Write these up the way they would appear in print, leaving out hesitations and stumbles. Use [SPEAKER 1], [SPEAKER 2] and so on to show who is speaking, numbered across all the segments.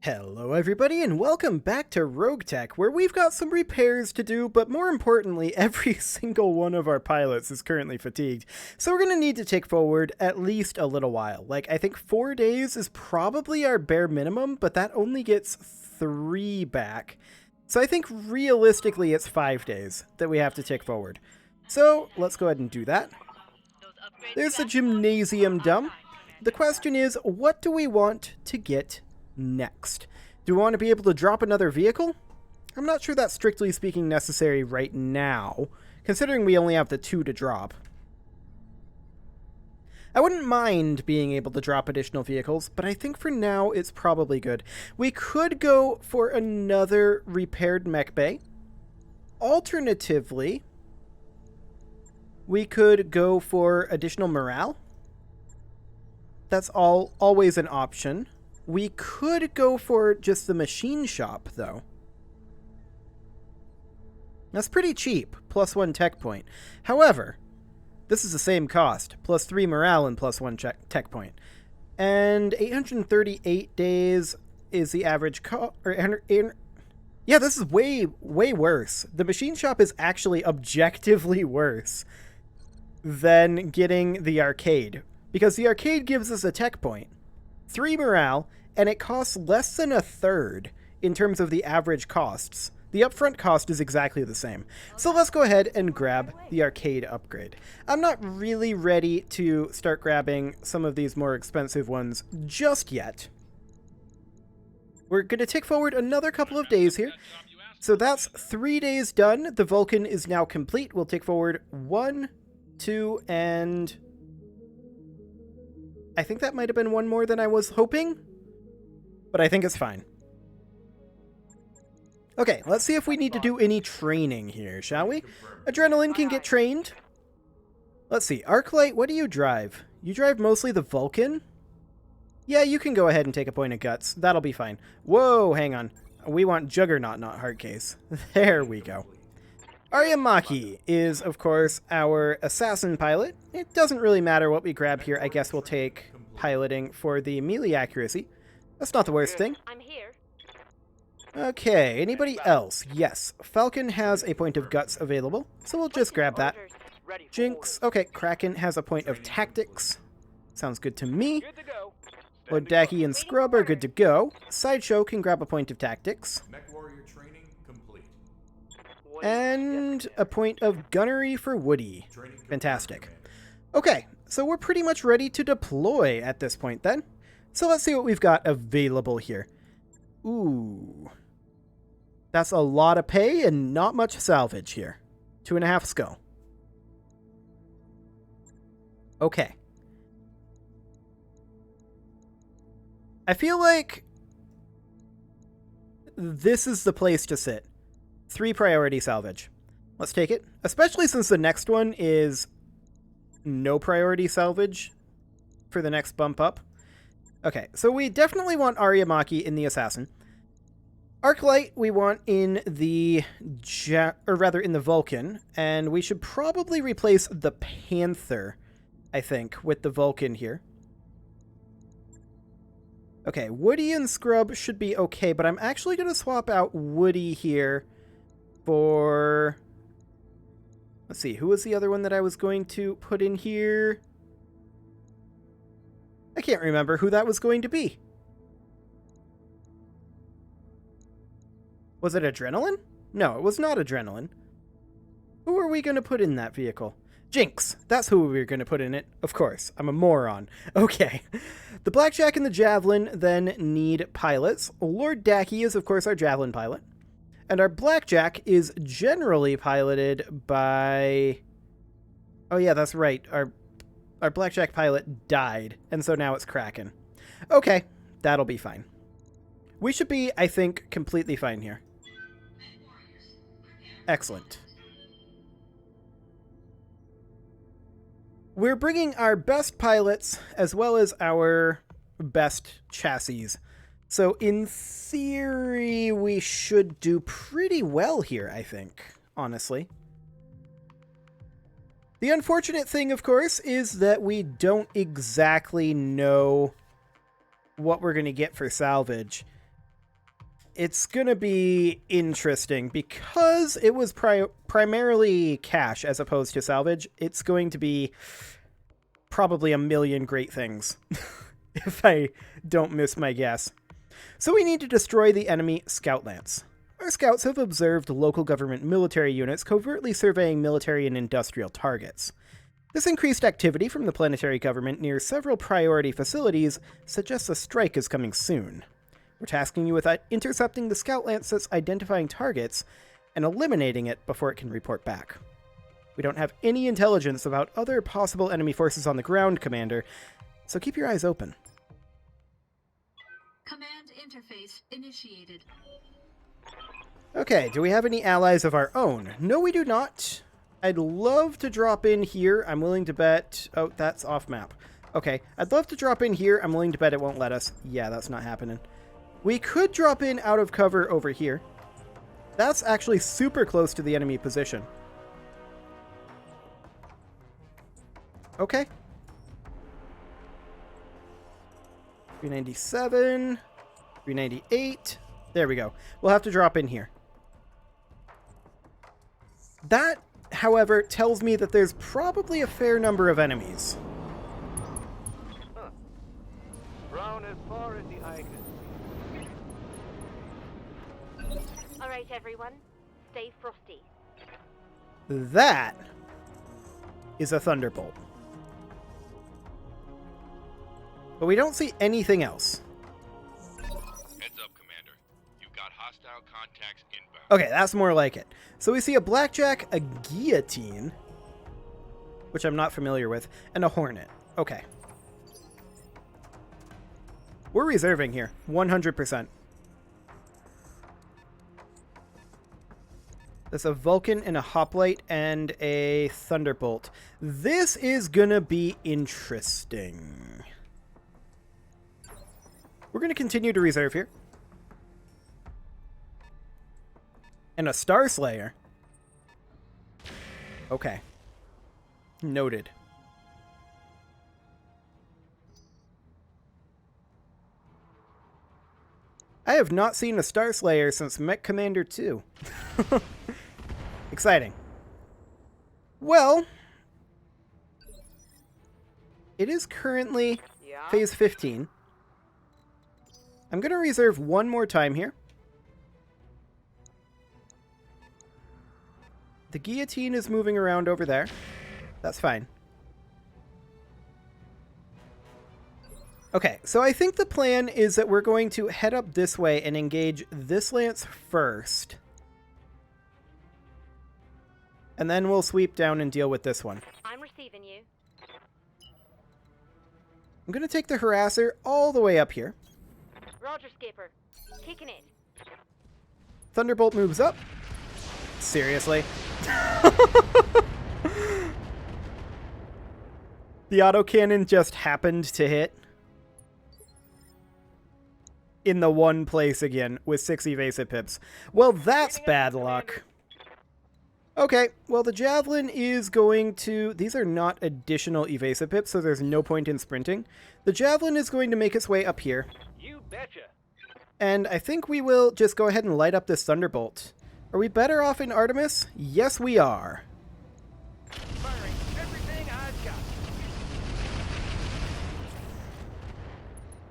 [SPEAKER 1] Hello everybody and welcome back to RogueTech, where we've got some repairs to do, but more importantly, every single one of our pilots is currently fatigued. So we're going to need to take forward at least a little while. Like, I think 4 days is probably our bare minimum, but that only gets 3 back. So I think realistically it's 5 days that we have to take forward. So let's go ahead and do that. There's the gymnasium dump. The question is, what do we want to get next? Do we want to be able to drop another vehicle? I'm not sure that's strictly speaking necessary right now, considering we only have the 2 to drop. I wouldn't mind being able to drop additional vehicles, but I think for now it's probably good. We could go for another repaired mech bay. Alternatively, we could go for additional morale. That's always an option. We could go for just the machine shop, though. That's pretty cheap, plus 1 tech point. However, this is the same cost, plus 3 morale and plus 1 tech point. And 838 days is the average yeah, this is way worse. The machine shop is actually objectively worse than getting the arcade, because the arcade gives us a tech point, 3 morale, and it costs less than a third in terms of the average costs. The upfront cost is exactly the same. So let's go ahead and grab the arcade upgrade. I'm not really ready to start grabbing some of these more expensive ones just yet. We're going to take forward another couple of days here. So that's 3 days done. The Vulcan is now complete. We'll take forward 1, 2, and I think that might have been 1 more than I was hoping, but I think it's fine. Okay, let's see if we need to do any training here, shall we? Adrenaline can get trained. Let's see, Arclight, what do you drive? You drive mostly the Vulcan? Yeah, you can go ahead and take a point of guts. That'll be fine. Whoa, hang on. We want Juggernaut, not Hardcase. There we go. Aryamaki is, of course, our assassin pilot. It doesn't really matter what we grab here. I guess we'll take piloting for the melee accuracy. That's not the worst thing.
[SPEAKER 2] I'm here.
[SPEAKER 1] Okay, anybody else? Yes, Falcon has a point of guts available, so we'll just grab that. Jinx, okay, Kraken has a point of tactics. Sounds good to me. Lord Dacky and Scrub are good to go. Sideshow can grab a point of tactics. And a point of gunnery for Woody. Fantastic. Okay, so we're pretty much ready to deploy at this point then. So let's see what we've got available here. Ooh. That's a lot of pay and not much salvage here. 2.5 skull. Okay. I feel like this is the place to sit. 3 priority salvage. Let's take it. Especially since the next one is no priority salvage for the next bump up. Okay, so we definitely want Aryamaki in the Assassin. Arclight we want in the in the Vulcan, and we should probably replace the Panther, I think, with the Vulcan here. Okay, Woody and Scrub should be okay, but I'm actually going to swap out Woody here for... Let's see, who was the other one that I was going to put in here? I can't remember who that was going to be. Was it Adrenaline? No, it was not Adrenaline. Who are we going to put in that vehicle? Jinx! That's who we were going to put in it. Of course, I'm a moron. Okay. The Blackjack and the Javelin then need pilots. Lord Dacky is, of course, our Javelin pilot. And our Blackjack is generally piloted by... Oh yeah, that's right. Our Blackjack pilot died, and so now it's Kraken. Okay, that'll be fine. We should be, I think, completely fine here. Excellent. We're bringing our best pilots as well as our best chassis. So in theory, we should do pretty well here, I think, honestly. The unfortunate thing, of course, is that we don't exactly know what we're going to get for salvage. it's going to be interesting because it was primarily cash as opposed to salvage. It's going to be probably a million great things if I don't miss my guess. So we need to destroy the enemy scout lance. Our scouts have observed local government military units covertly surveying military and industrial targets. This increased activity from the planetary government near several priority facilities suggests a strike is coming soon. We're tasking you with intercepting the scout lance that's identifying targets and eliminating it before it can report back. We don't have any intelligence about other possible enemy forces on the ground, Commander, so keep your eyes open.
[SPEAKER 2] Command interface initiated.
[SPEAKER 1] Okay, do we have any allies of our own? No, we do not. I'd love to drop in here. I'm willing to bet... Oh, that's off map. Okay, I'd love to drop in here. I'm willing to bet it won't let us. Yeah, that's not happening. We could drop in out of cover over here. That's actually super close to the enemy position. Okay. 397. 398. There we go. We'll have to drop in here. That, however, tells me that there's probably a fair number of enemies.
[SPEAKER 3] Huh. Brown as far as the eye can see.
[SPEAKER 4] All right, everyone. Stay frosty.
[SPEAKER 1] That is a thunderbolt. But we don't see anything else.
[SPEAKER 5] Heads up, Commander. You've got hostile contacts inbound.
[SPEAKER 1] Okay, that's more like it. So we see a blackjack, a guillotine, which I'm not familiar with, and a hornet. Okay. We're reserving here, 100%. There's a Vulcan and a Hoplite and a Thunderbolt. This is gonna be interesting. We're gonna continue to reserve here. And a Star Slayer. Okay. Noted. I have not seen a Star Slayer since Mech Commander 2. Exciting. Well, it is currently phase 15. I'm going to reserve one more time here. The guillotine is moving around over there. That's fine. Okay, so I think the plan is that we're going to head up this way and engage this lance first. And then we'll sweep down and deal with this one.
[SPEAKER 4] I'm receiving you.
[SPEAKER 1] I'm going to take the harasser all the way up here.
[SPEAKER 4] Roger, Skipper. Kicking it.
[SPEAKER 1] Thunderbolt moves up. Seriously? The autocannon just happened to hit. In the one place again, with 6 evasive pips. Well, that's bad luck. Okay, well, the Javelin is going to... These are not additional evasive pips, so there's no point in sprinting. The Javelin is going to make its way up here.
[SPEAKER 3] You betcha.
[SPEAKER 1] And I think we will just go ahead and light up this Thunderbolt. Are we better off in Artemis? Yes, we are.
[SPEAKER 3] Firing everything I've got.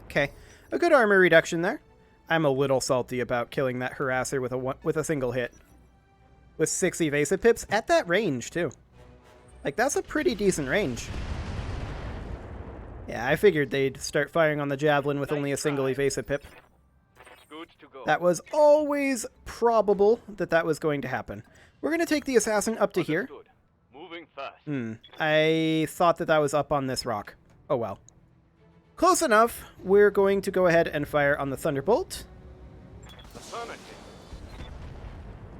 [SPEAKER 1] Okay, a good armor reduction there. I'm a little salty about killing that harasser with a single hit. With 6 evasive pips at that range, too. Like, that's a pretty decent range. Yeah, I figured they'd start firing on the Javelin with only a single evasive pip.
[SPEAKER 3] Good to go.
[SPEAKER 1] That was always probable that that was going to happen. We're going to take the assassin up to here.
[SPEAKER 3] Understood. Moving fast.
[SPEAKER 1] I thought that was up on this rock. Oh well. Close enough. We're going to go ahead and fire on the Thunderbolt.
[SPEAKER 3] Affirmative.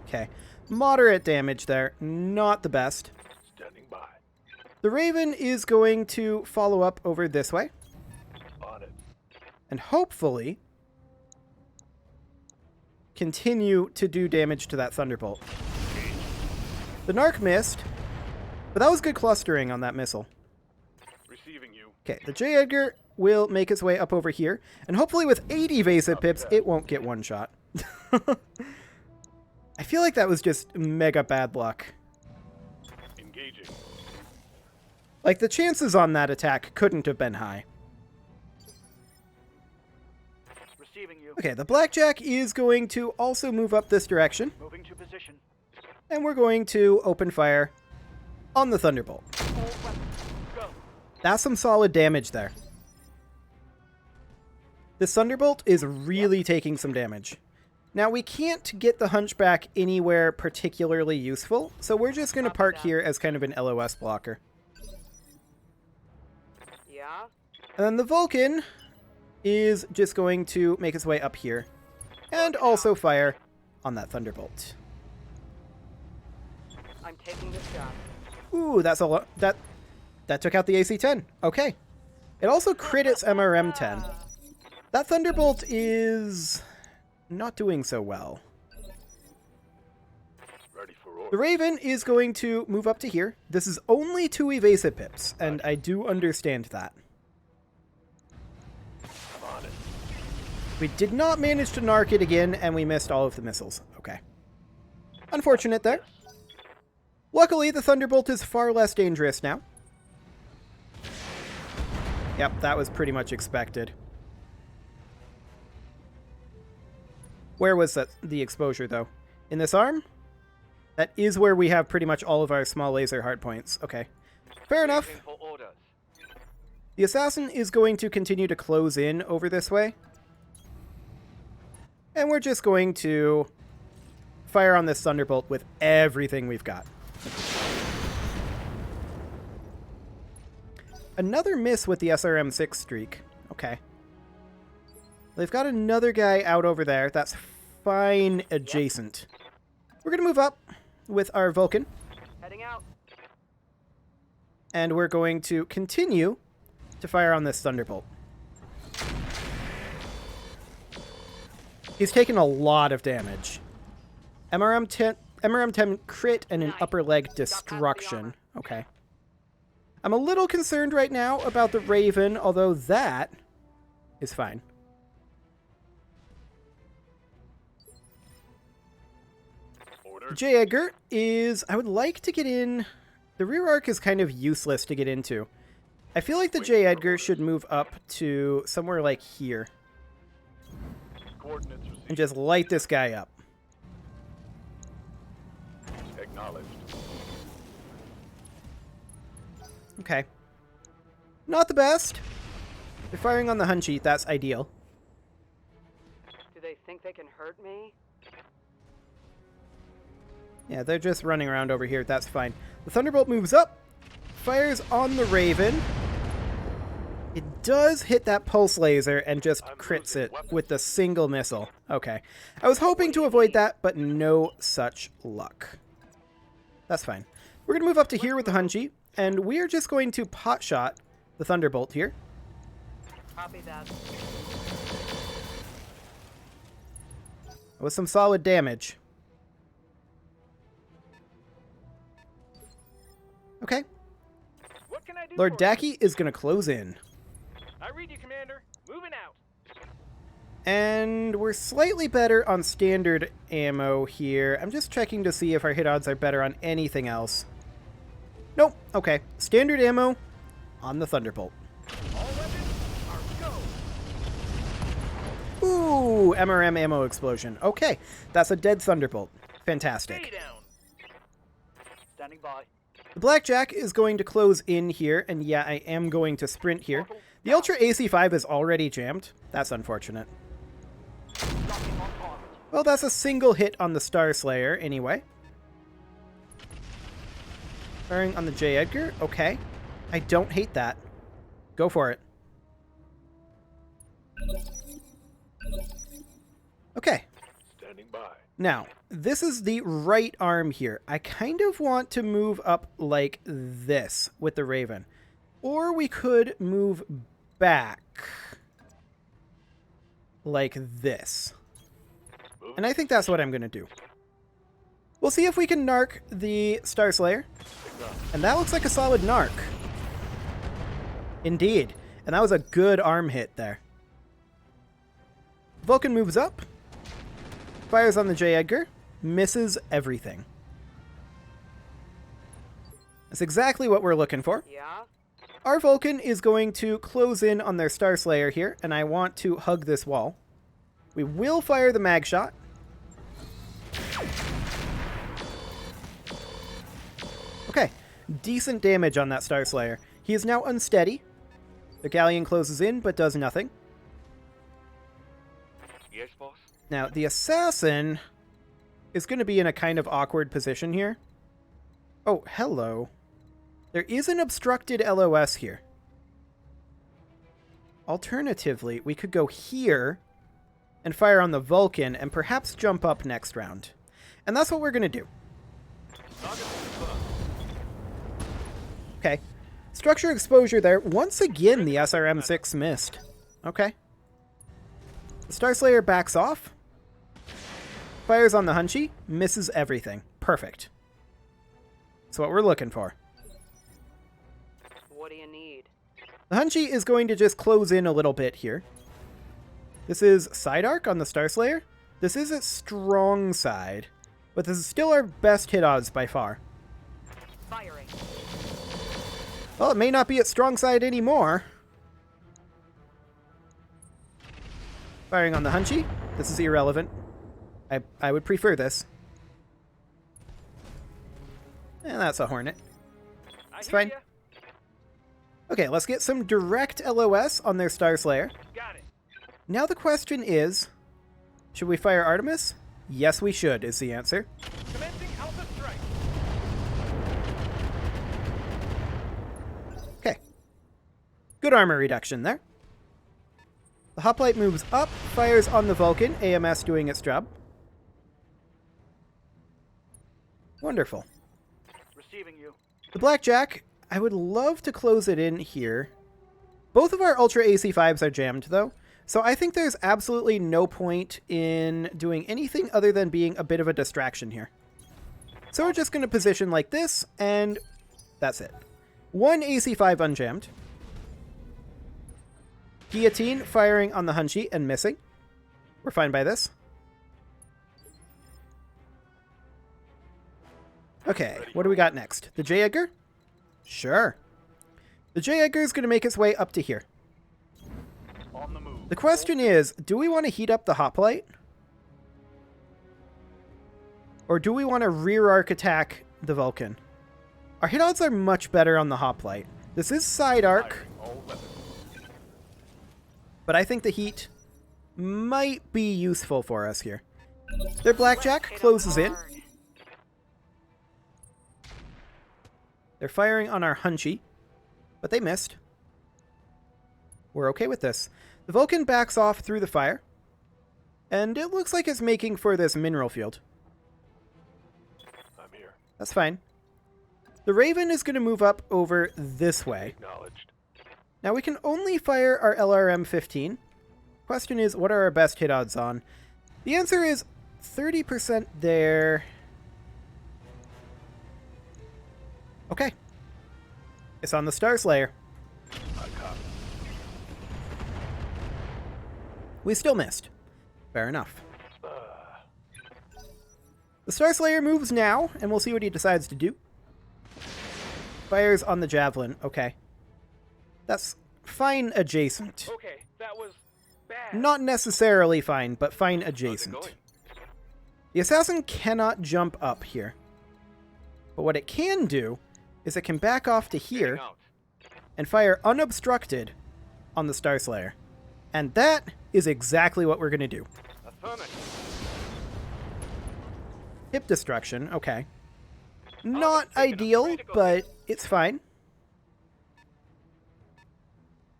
[SPEAKER 1] Okay. Moderate damage there. Not the best.
[SPEAKER 3] Standing by.
[SPEAKER 1] The Raven is going to follow up over this way.
[SPEAKER 3] On it.
[SPEAKER 1] And hopefully continue to do damage to that Thunderbolt. The Narc missed, but that was good clustering on that missile.
[SPEAKER 3] Receiving you.
[SPEAKER 1] Okay, the J. Edgar will make its way up over here, and hopefully with 8 evasive pips, it won't get one shot. I feel like that was just mega bad luck.
[SPEAKER 3] Engaging.
[SPEAKER 1] Like, the chances on that attack couldn't have been high.
[SPEAKER 3] Receiving you.
[SPEAKER 1] Okay, the Blackjack is going to also move up this direction,
[SPEAKER 3] Moving to position.
[SPEAKER 1] and we're going to open fire on the Thunderbolt.
[SPEAKER 3] All weapons. Go.
[SPEAKER 1] That's some solid damage there. This Thunderbolt is really taking some damage. Now, we can't get the Hunchback anywhere particularly useful, so we're just going to park here as kind of an LOS blocker.
[SPEAKER 4] Yeah?
[SPEAKER 1] And then the Vulcan is just going to make its way up here and also fire on that Thunderbolt.
[SPEAKER 4] I'm taking this job.
[SPEAKER 1] Ooh, that's a lot. That took out the AC-10. Okay. It also crit its MRM-10. That Thunderbolt is not doing so well.
[SPEAKER 3] Ready for order.
[SPEAKER 1] The Raven is going to move up to here. This is only 2 evasive pips, and I do understand that.
[SPEAKER 3] I'm on it.
[SPEAKER 1] We did not manage to narc it again, and we missed all of the missiles. Okay. Unfortunate there. Luckily, the Thunderbolt is far less dangerous now. Yep, that was pretty much expected. Where was the exposure, though? In this arm? That is where we have pretty much all of our small laser hardpoints. Okay. Fair enough.
[SPEAKER 3] Waiting for orders.
[SPEAKER 1] The Assassin is going to continue to close in over this way. And we're just going to fire on this Thunderbolt with everything we've got. Another miss with the SRM-6 streak. Okay. They've got another guy out over there. That's fine adjacent. We're going to move up with our Vulcan.
[SPEAKER 4] Heading out.
[SPEAKER 1] And we're going to continue to fire on this Thunderbolt. He's taken a lot of damage. MRM-10 crit and an upper leg destruction. Okay. I'm a little concerned right now about the Raven, although that is fine.
[SPEAKER 3] Order.
[SPEAKER 1] J. Edgar is... I would like to get in... The rear arc is kind of useless to get into. I feel like the J. Edgar should move up to somewhere like here.
[SPEAKER 3] Coordinates received.
[SPEAKER 1] And just light this guy up.
[SPEAKER 3] Acknowledged.
[SPEAKER 1] Okay. Not the best. They're firing on the Hunchy. That's ideal.
[SPEAKER 4] Do they think they can hurt me?
[SPEAKER 1] Yeah, they're just running around over here. That's fine. The Thunderbolt moves up. Fires on the Raven. It does hit that pulse laser and just crits it with a single missile. Okay. I was hoping to avoid that, but no such luck. That's fine. We're going to move up to here with the Hunchy, and we are just going to potshot the Thunderbolt here.
[SPEAKER 4] Copy that.
[SPEAKER 1] With some solid damage. Okay.
[SPEAKER 3] What can I do?
[SPEAKER 1] Lord
[SPEAKER 3] for you?
[SPEAKER 1] Dacky is going to close in.
[SPEAKER 3] I read you, Commander. Moving out.
[SPEAKER 1] And we're slightly better on standard ammo here. I'm just checking to see if our hit odds are better on anything else. Nope. Okay. Standard ammo on the Thunderbolt.
[SPEAKER 3] All weapons are go.
[SPEAKER 1] Ooh, MRM ammo explosion. Okay. That's a dead Thunderbolt.
[SPEAKER 3] Stay
[SPEAKER 1] Fantastic.
[SPEAKER 3] down. Standing by.
[SPEAKER 1] The Blackjack is going to close in here, and yeah, I am going to sprint here. The Ultra AC-5 is already jammed. That's unfortunate.
[SPEAKER 3] Locking on target.
[SPEAKER 1] Well, that's a single hit on the Star Slayer, anyway. Firing on the J. Edgar. Okay. I don't hate that. Go for it. Okay.
[SPEAKER 3] Standing by.
[SPEAKER 1] Now, this is the right arm here. I kind of want to move up like this with the Raven. Or we could move back like this. And I think that's what I'm going to do. We'll see if we can narc the Star Slayer. And that looks like a solid narc. Indeed. And that was a good arm hit there. Vulcan moves up. Fires on the J. Edgar. Misses everything. That's exactly what we're looking for.
[SPEAKER 4] Yeah?
[SPEAKER 1] Our Vulcan is going to close in on their Star Slayer here, and I want to hug this wall. We will fire the mag shot. Okay, decent damage on that Star Slayer. He is now unsteady. The Galleon closes in, but does nothing.
[SPEAKER 5] Yes, boss?
[SPEAKER 1] Now, the Assassin is going to be in a kind of awkward position here. Oh, hello. There is an obstructed LOS here. Alternatively, we could go here and fire on the Vulcan and perhaps jump up next round. And that's what we're going to do. Okay. Structure exposure there. Once again, the SRM-6 missed. Okay. The Star Slayer backs off. Fires on the Hunchy. Misses everything. Perfect. That's what we're looking for.
[SPEAKER 4] What do you need?
[SPEAKER 1] The Hunchy is going to just close in a little bit here. This is side arc on the Star Slayer. This is its strong side, but this is still our best hit odds by far.
[SPEAKER 4] Firing.
[SPEAKER 1] Well, it may not be its strong side anymore. Firing on the Hunchy. This is irrelevant. I would prefer this. And that's a Hornet. It's fine. Okay, let's get some direct LOS on their Star Slayer.
[SPEAKER 3] Got it.
[SPEAKER 1] Now the question is, should we fire Artemis? Yes, we should, is the answer.
[SPEAKER 3] Commencing Alpha Strike.
[SPEAKER 1] Okay. Good armor reduction there. The Hoplite moves up, fires on the Vulcan, AMS doing its job. Wonderful.
[SPEAKER 3] Receiving you.
[SPEAKER 1] The Blackjack, I would love to close it in here. Both of our Ultra AC5s are jammed, though, so I think there's absolutely no point in doing anything other than being a bit of a distraction here. So we're just going to position like this, and that's it. One AC5 unjammed. Guillotine firing on the Hunchy and missing. We're fine by this. Okay, what do we got next? The J. Edgar? Sure. The J. Edgar is going to make its way up to here.
[SPEAKER 3] On the move.
[SPEAKER 1] The question is, do we want to heat up the Hoplite? Or do we want to rear arc attack the Vulcan? Our hit odds are much better on the Hoplite. This is side arc,
[SPEAKER 3] All weapons.
[SPEAKER 1] but I think the heat might be useful for us here. Their Blackjack closes in. They're firing on our Hunchy, but they missed. We're okay with this. The Vulcan backs off through the fire, and it looks like it's making for this mineral field.
[SPEAKER 3] I'm here.
[SPEAKER 1] That's fine. The Raven is going to move up over this way.
[SPEAKER 3] Acknowledged.
[SPEAKER 1] Now we can only fire our LRM-15. Question is, what are our best hit odds on? The answer is 30% there. Okay. It's on the Star Slayer.
[SPEAKER 3] I copy.
[SPEAKER 1] We still missed. Fair enough. The Star Slayer moves now, and we'll see what he decides to do. Fires on the Javelin. Okay. That's fine adjacent.
[SPEAKER 3] Okay, that was bad.
[SPEAKER 1] Not necessarily fine, but fine
[SPEAKER 5] How's it
[SPEAKER 1] adjacent.
[SPEAKER 5] going?
[SPEAKER 1] The Assassin cannot jump up here. But what it can do is it can back off to here
[SPEAKER 5] Heading out.
[SPEAKER 1] and fire unobstructed on the Star Slayer. And that is exactly what we're going to do.
[SPEAKER 3] Affirmative.
[SPEAKER 1] Hip destruction, okay. Not ideal, but it's fine.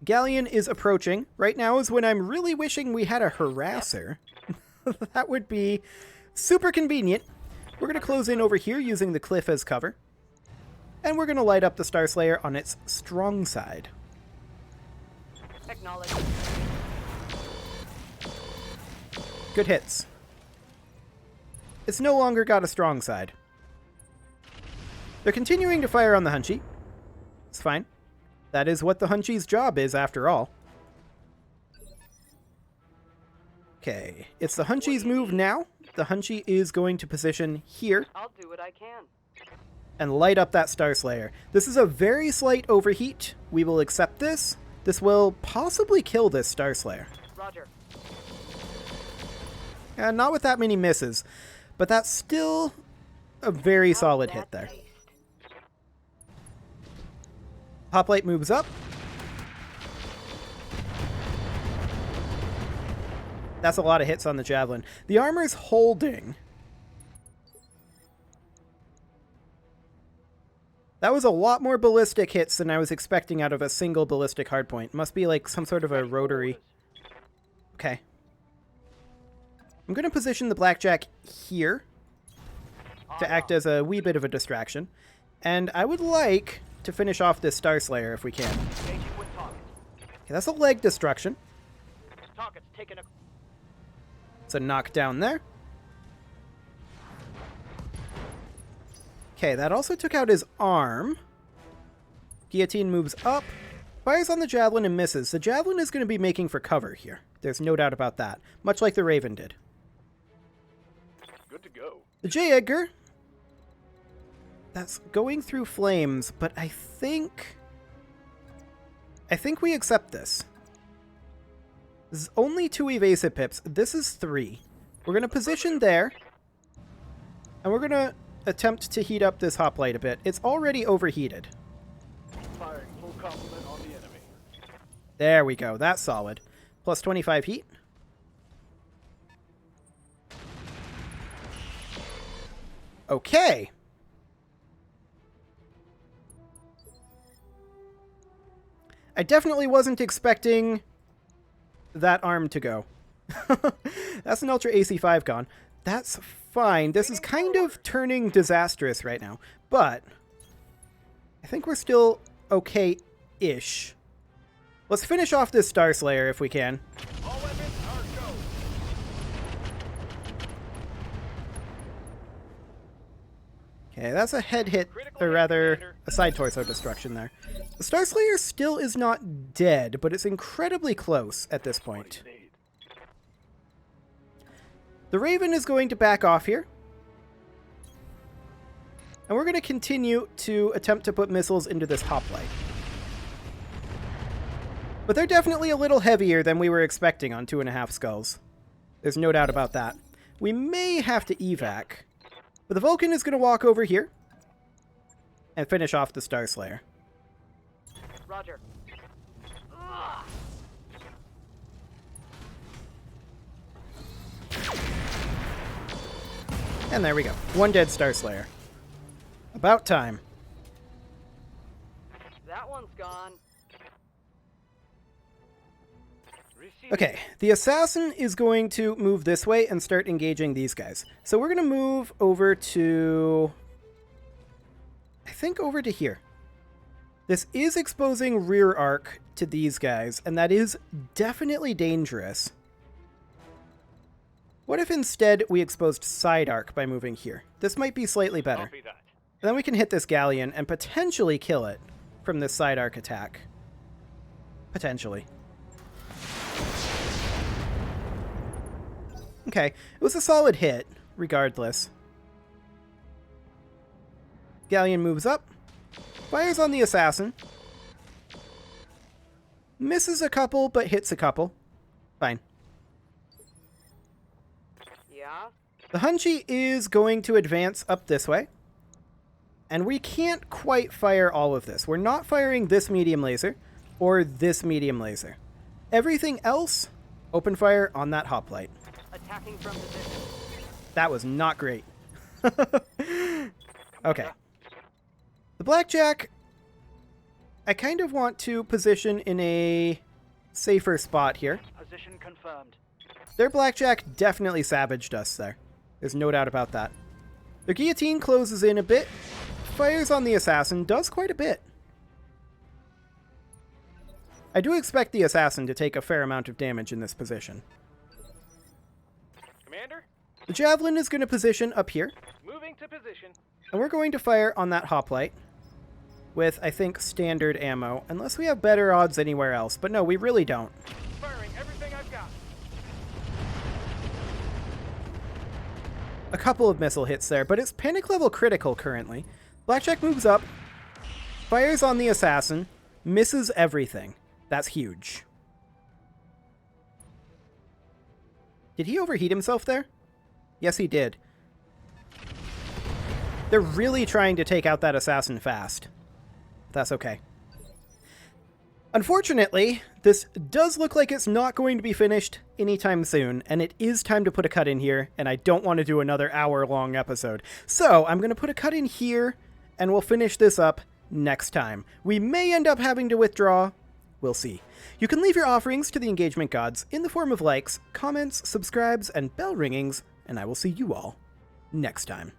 [SPEAKER 1] Galleon is approaching. Right now is when I'm really wishing we had a harasser. That would be super convenient. We're going to close in over here using the cliff as cover. And we're going to light up the Star Slayer on its strong side.
[SPEAKER 4] Acknowledge.
[SPEAKER 1] Good hits. It's no longer got a strong side. They're continuing to fire on the Hunchy. It's fine. That is what the Hunchy's job is, after all. Okay, it's the Hunchy's move now. the Hunchy is going to position here
[SPEAKER 4] I'll do what I can.
[SPEAKER 1] and light up that Star Slayer. This is a very slight overheat. We will accept this. This will possibly kill this Star Slayer.
[SPEAKER 4] Roger.
[SPEAKER 1] Not with that many misses, but that's still a very solid hit there. Hoplite moves up. That's a lot of hits on the Javelin. The armor's holding. That was a lot more ballistic hits than I was expecting out of a single ballistic hardpoint. Must be like some sort of a rotary. Okay. I'm going to position the Blackjack here to act as a wee bit of a distraction. And I would like to finish off this Star Slayer if we can. Okay, that's a leg destruction. It's a knockdown there. Okay, that also took out his arm. Guillotine moves up, fires on the Javelin and misses. The Javelin is going to be making for cover here. There's no doubt about that. Much like the Raven did.
[SPEAKER 3] Good to go.
[SPEAKER 1] The J. Edgar. That's going through flames, but I think we accept this. This is only 2 evasive pips. This is 3. We're going to position there. And we're going to attempt to heat up this hoplite a bit. It's already overheated.
[SPEAKER 3] Firing full complement on the enemy.
[SPEAKER 1] There we go. That's solid. Plus 25 heat. Okay. I definitely wasn't expecting that arm to go. That's an Ultra AC5 gone. That's fine. This is kind of turning disastrous right now, but I think we're still okay-ish. Let's finish off this Star Slayer if we can.
[SPEAKER 3] All weapons are go.
[SPEAKER 1] Okay, that's a head hit, or rather, a side torso destruction there. The Star Slayer still is not dead, but it's incredibly close at this point. The Raven is going to back off here. And we're going to continue to attempt to put missiles into this hoplite. But they're definitely a little heavier than we were expecting on 2.5 skulls. There's no doubt about that. We may have to evac. But the Vulcan is going to walk over here and finish off the Star Slayer.
[SPEAKER 4] Roger.
[SPEAKER 1] And there we go. 1 dead Star Slayer. About time.
[SPEAKER 4] That one's gone.
[SPEAKER 1] Okay, the Assassin is going to move this way and start engaging these guys. So we're going to move over to... I think over to here. This is exposing rear arc to these guys, and that is definitely dangerous. What if instead we exposed side arc by moving here? This might be slightly better.
[SPEAKER 3] Copy that.
[SPEAKER 1] And then we can hit this Galleon and potentially kill it from this side arc attack. Potentially. Okay, it was a solid hit, regardless. Galleon moves up, fires on the Assassin. Misses a couple, but hits a couple. Fine.
[SPEAKER 4] Yeah?
[SPEAKER 1] The Hunchy is going to advance up this way. And we can't quite fire all of this. We're not firing this medium laser or this medium laser. Everything else, open fire on that hoplite.
[SPEAKER 4] Attacking from position.
[SPEAKER 1] That was not great. Okay. The Blackjack, I kind of want to position in a safer spot here.
[SPEAKER 4] Position confirmed.
[SPEAKER 1] Their Blackjack definitely savaged us there. There's no doubt about that. Their Guillotine closes in a bit, fires on the Assassin, does quite a bit. I do expect the Assassin to take a fair amount of damage in this position.
[SPEAKER 3] Commander,
[SPEAKER 1] The Javelin is going to position up here,
[SPEAKER 3] moving to position.
[SPEAKER 1] and we're going to fire on that hoplite with, I think, standard ammo, unless we have better odds anywhere else. But no, we really don't.
[SPEAKER 3] Firing everything I've got.
[SPEAKER 1] a couple of missile hits there, but it's panic level critical currently. Blackjack moves up, fires on the assassin, misses everything. That's huge. Did he overheat himself there? Yes, he did. They're really trying to take out that assassin fast. That's okay. Unfortunately, this does look like it's not going to be finished anytime soon, and it is time to put a cut in here, and I don't want to do another hour-long episode. So, I'm going to put a cut in here, and we'll finish this up next time. We may end up having to withdraw. We'll see. You can leave your offerings to the engagement gods in the form of likes, comments, subscribes, and bell ringings, and I will see you all next time.